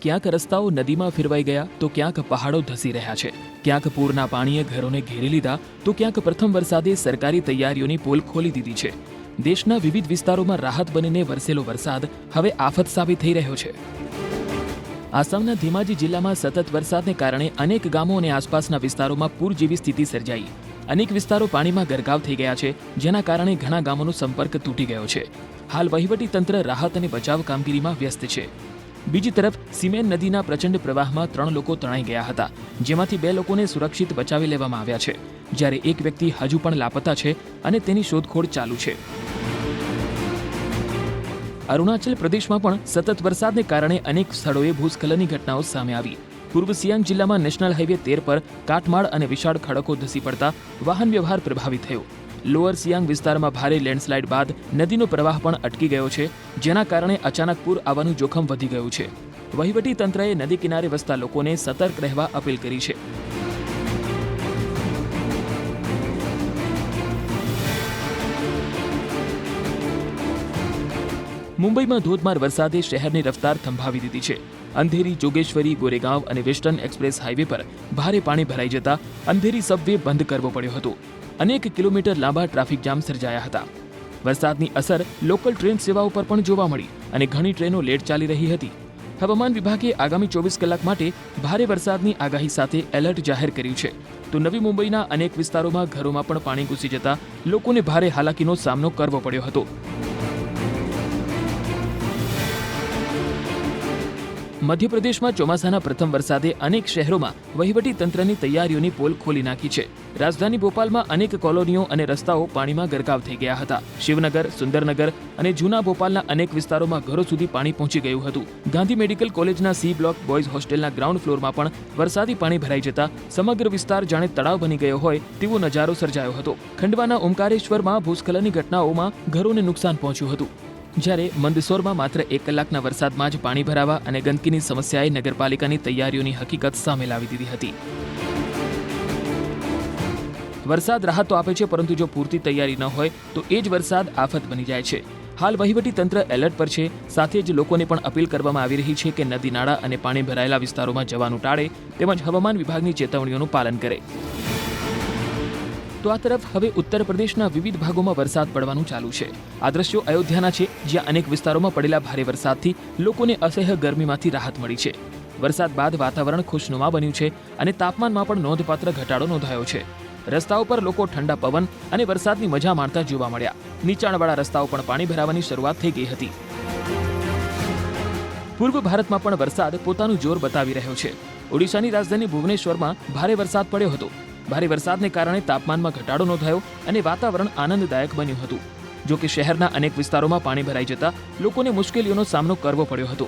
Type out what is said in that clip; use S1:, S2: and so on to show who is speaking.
S1: ક્યાંક રસ્તાઓ નદીમાં ફેરવાઈ ગયા તો ક્યાંક પહાડો ધસી રહ્યા છે, ક્યાંક પૂરના પાણીએ ઘરોને ઘેરી લીધા તો ક્યાંક પ્રથમ વરસાદે સરકારી તૈયારીઓની પોલ ખોલી દીધી છે. દેશના વિવિધ વિસ્તારોમાં રાહત બનીને વરસેલો વરસાદ હવે આફત સાબિત થઈ રહ્યો છે. આસામના ધેમાજી જિલ્લામાં સતત વરસાદને કારણે અનેક ગામો અને આસપાસના વિસ્તારોમાં પૂર જેવી સ્થિતિ સર્જાઈ. અનેક વિસ્તારો પાણીમાં ગરકાવ થઈ ગયા છે, જેના કારણે ઘણા ગામોનો સંપર્ક તૂટી ગયો છે. હાલ વહીવટીતંત્ર રાહત અને બચાવ કામગીરીમાં વ્યસ્ત છે. બીજી તરફ સિમેન નદીના પ્રચંડ પ્રવાહમાં 3 લોકો તણાઈ ગયા હતા, જેમાંથી 2 લોકોને સુરક્ષિત બચાવી લેવામાં આવ્યા છે, જ્યારે એક વ્યક્તિ હજુ પણ લાપતા છે અને તેની શોધખોળ ચાલુ છે. અરુણાચલ પ્રદેશમાં પણ સતત વરસાદને કારણે અનેક સ્થળોએ ભૂસ્ખલનની ઘટનાઓ સામે આવી. પૂર્વ સિયાંગ જિલ્લામાં નેશનલ હાઈવે 13 પર કાટમાળ અને વિશાળ ખડકો ધસી પડતા વાહન વ્યવહાર પ્રભાવિત થયો. લોઅર સિયાંગ વિસ્તારમાં ભારે લેન્ડસ્લાઇડ બાદ નદીનો પ્રવાહ પણ અટકી ગયો છે, જેના કારણે અચાનક પૂર આવવાનું જોખમ વધી ગયું છે. વહીવટી તંત્રએ નદી કિનારે વસતા લોકોને સતર્ક રહેવા અપીલ કરી છે. મુંબઈમાં ધોધમાર વરસાદે શહેરની રફતાર થંભાવી દીધી છે. અંધેરી, જોગેશ્વરી, ગોરેગાંવ અને વેસ્ટર્ન એક્સપ્રેસ હાઈવે પર ભારે પાણી ભરાઈ જતા અંધેરી સબવે બંધ કરવો પડ્યો હતો. અનેક કિલોમીટર લાંબા ટ્રાફિક જામ સર્જાયા હતા. વરસાદની અસર લોકલ ટ્રેન સેવાઓ પર પણ જોવા મળી અને ઘણી ટ્રેનો લેટ ચાલી રહી હતી. હવામાન વિભાગે આગામી 24 કલાક માટે ભારે વરસાદની આગાહી સાથે એલર્ટ જાહેર કર્યું છે. તો નવી મુંબઈના અનેક વિસ્તારોમાં ઘરોમાં પણ પાણી ઘૂસી જતા લોકોને ભારે હાલાકીનો સામનો કરવો પડ્યો હતો. મધ્યપ્રદેશમાં ચોમાસાના પ્રથમ વરસાદે અનેક શહેરોમાં વહીવટી તંત્રની તૈયારીઓની પોલ ખોલી નાખી છે. રાજધાની ભોપાલમાં અનેક કોલોનીઓ અને રસ્તાઓ પાણીમાં ગરકાવ થઈ ગયા હતા. શિવનગર, સુંદરનગર અને જૂના ભોપાલના અનેક વિસ્તારોમાં ઘરો સુધી પાણી પહોંચી ગયું હતું. ગાંધી મેડિકલ કોલેજના સી બ્લોક બોયઝ હોસ્ટેલના ગ્રાઉન્ડ ફ્લોરમાં પણ વરસાદી પાણી ભરાઈ જતા સમગ્ર વિસ્તાર જાણે તળાવ બની ગયો હોય તેવો નજારો સર્જાયો હતો. ખંડવાના ઓમકારેશ્વરમાં ભૂસ્ખલનની ઘટનાઓમાં ઘરોને નુકસાન પહોંચ્યું હતું, જ્યારે મંદસોરમાં માત્ર 1 કલાકના વરસાદમાં જ પાણી ભરાવા અને ગંદકીની સમસ્યાએ નગરપાલિકાની તૈયારીઓની હકીકત સામે લાવી દીધી હતી. વરસાદ રાહત તો આપે છે, પરંતુ જો પૂરતી તૈયારી ન હોય તો એ જ વરસાદ આફત બની જાય છે. હાલ વહીવટી તંત્ર એલર્ટ પર છે. સાથે જ લોકોને પણ અપીલ કરવામાં આવી રહી છે કે નદી નાળા અને પાણી ભરાયેલા વિસ્તારોમાં જવાનું ટાળે, તેમજ હવામાન વિભાગની ચેતવણીઓનું પાલન કરે. તો આ તરફ હવે ઉત્તર પ્રદેશના વિવિધ ભાગોમાં વરસાદ પડવાનું ચાલુ છે. આ દ્રશ્યો અયોધ્યાના છે, જ્યાં અનેક વિસ્તારોમાં પડેલા ભારે વરસાદથી લોકોને અસહ્ય ગરમીમાંથી રાહત મળી છે. વરસાદ બાદ વાતાવરણ ખુશનુમા બન્યું છે અને તાપમાનમાં પણ નોંધપાત્ર ઘટાડો નોંધાયો છે. રસ્તાઓ પર લોકો ઠંડા પવન અને વરસાદની મજા માણતા જોવા મળ્યા. નીચાણવાળા રસ્તાઓ પણ પાણી ભરાવાની શરૂઆત થઈ ગઈ હતી. પૂર્વ ભારતમાં પણ વરસાદ પોતાનું જોર બતાવી રહ્યો છે. ઓડિશાની રાજધાની ભુવનેશ્વરમાં ભારે વરસાદ પડ્યો હતો. ભારે વરસાદને કારણે તાપમાનમાં ઘટાડો નોંધાયો અને વાતાવરણ આનંદદાયક બન્યું હતું. જો કે શહેરના અનેક વિસ્તારોમાં પાણી ભરાઈ જતા લોકોને મુશ્કેલીઓનો સામનો કરવો પડ્યો હતો.